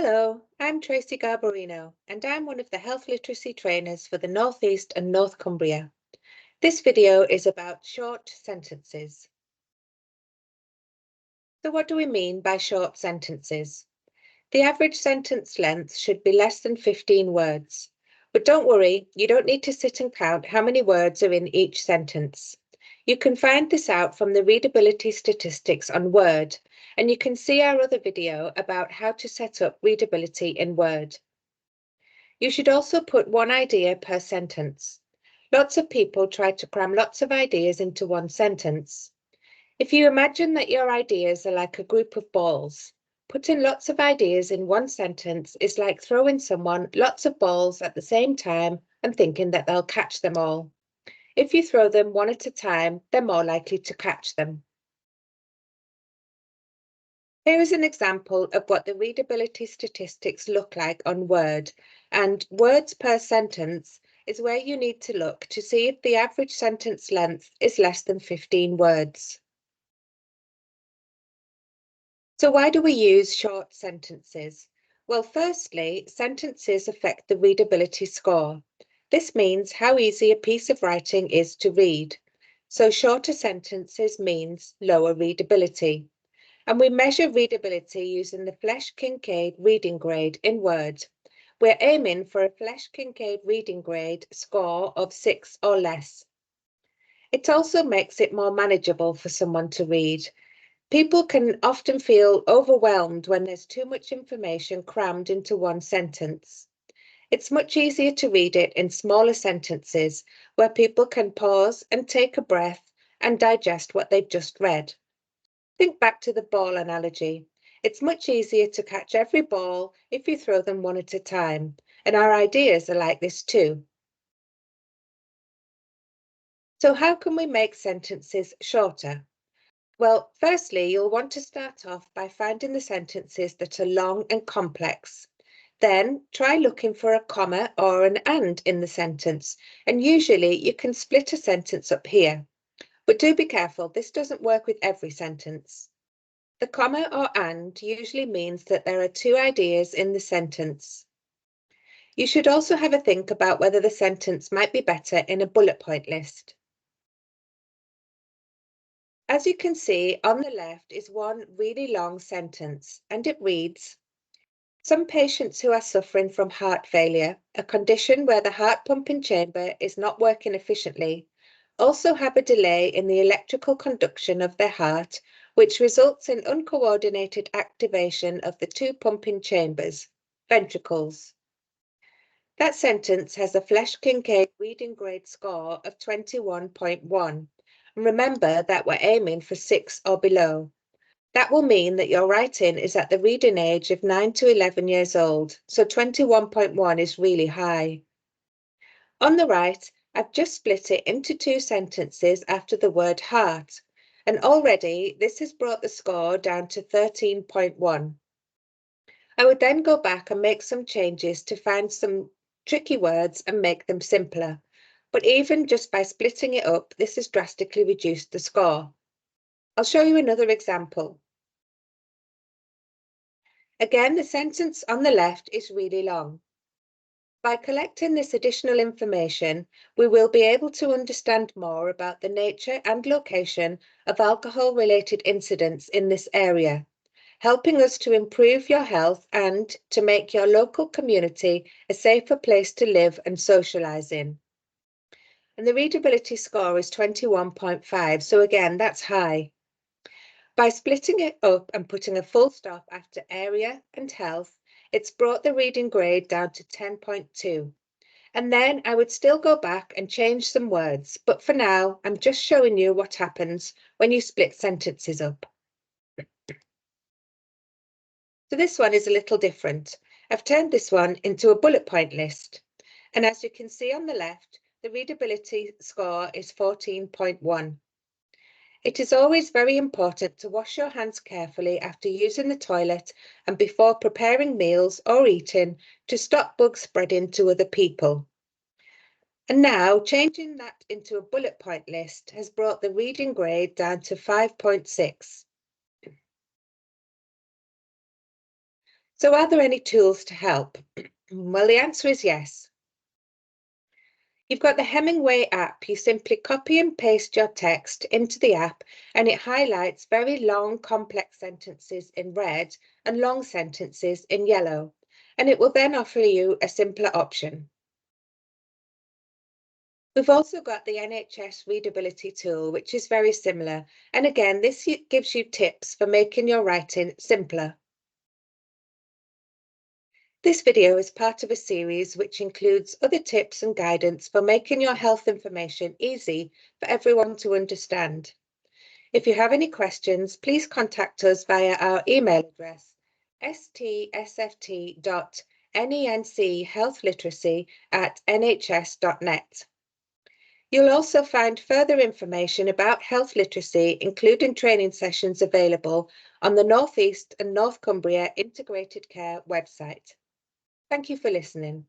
Hello, I'm Tracy Garbarino, and I'm one of the health literacy trainers for the North East and North Cumbria. This video is about short sentences. So what do we mean by short sentences? The average sentence length should be less than 15 words. But don't worry, you don't need to sit and count how many words are in each sentence. You can find this out from the readability statistics on Word, and you can see our other video about how to set up readability in Word. You should also put one idea per sentence. Lots of people try to cram lots of ideas into one sentence. If you imagine that your ideas are like a group of balls, putting lots of ideas in one sentence is like throwing someone lots of balls at the same time and thinking that they'll catch them all. If you throw them one at a time, they're more likely to catch them. Here is an example of what the readability statistics look like on Word, and words per sentence is where you need to look to see if the average sentence length is less than 15 words. So why do we use short sentences? Well, firstly, sentences affect the readability score. This means how easy a piece of writing is to read. So shorter sentences means lower readability. And we measure readability using the Flesch-Kincaid reading grade in Word. We're aiming for a Flesch-Kincaid reading grade score of 6 or less. It also makes it more manageable for someone to read. People can often feel overwhelmed when there's too much information crammed into one sentence. It's much easier to read it in smaller sentences where people can pause and take a breath and digest what they've just read. Think back to the ball analogy. It's much easier to catch every ball if you throw them one at a time, and our ideas are like this too. So how can we make sentences shorter? Well, firstly, you'll want to start off by finding the sentences that are long and complex. Then try looking for a comma or an and in the sentence, and usually you can split a sentence up here. But do be careful, this doesn't work with every sentence. The comma or and usually means that there are two ideas in the sentence. You should also have a think about whether the sentence might be better in a bullet point list. As you can see, on the left is one really long sentence, and it reads, some patients who are suffering from heart failure, a condition where the heart pumping chamber is not working efficiently, also have a delay in the electrical conduction of their heart, which results in uncoordinated activation of the two pumping chambers, ventricles. That sentence has a Flesch-Kincaid reading grade score of 21.1. And remember that we're aiming for 6 or below. That will mean that your writing is at the reading age of 9 to 11 years old, so 21.1 is really high. On the right, I've just split it into two sentences after the word heart, and already this has brought the score down to 13.1. I would then go back and make some changes to find some tricky words and make them simpler. But even just by splitting it up, this has drastically reduced the score. I'll show you another example. Again, the sentence on the left is really long. By collecting this additional information, we will be able to understand more about the nature and location of alcohol-related incidents in this area, helping us to improve your health and to make your local community a safer place to live and socialise in. And the readability score is 21.5, so again, that's high. By splitting it up and putting a full stop after area and health, it's brought the reading grade down to 10.2. And then I would still go back and change some words, but for now, I'm just showing you what happens when you split sentences up. So this one is a little different. I've turned this one into a bullet point list. And as you can see on the left, the readability score is 14.1. It is always very important to wash your hands carefully after using the toilet and before preparing meals or eating to stop bugs spreading to other people. And now changing that into a bullet point list has brought the reading grade down to 5.6. So are there any tools to help? Well, the answer is yes. You've got the Hemingway app. You simply copy and paste your text into the app and it highlights very long, complex sentences in red and long sentences in yellow. And it will then offer you a simpler option. We've also got the NHS readability tool, which is very similar. And again, this gives you tips for making your writing simpler. This video is part of a series which includes other tips and guidance for making your health information easy for everyone to understand. If you have any questions, please contact us via our email address, stsft.nenchealthliteracy@nhs.net. You'll also find further information about health literacy, including training sessions available on the North East and North Cumbria Integrated Care website. Thank you for listening.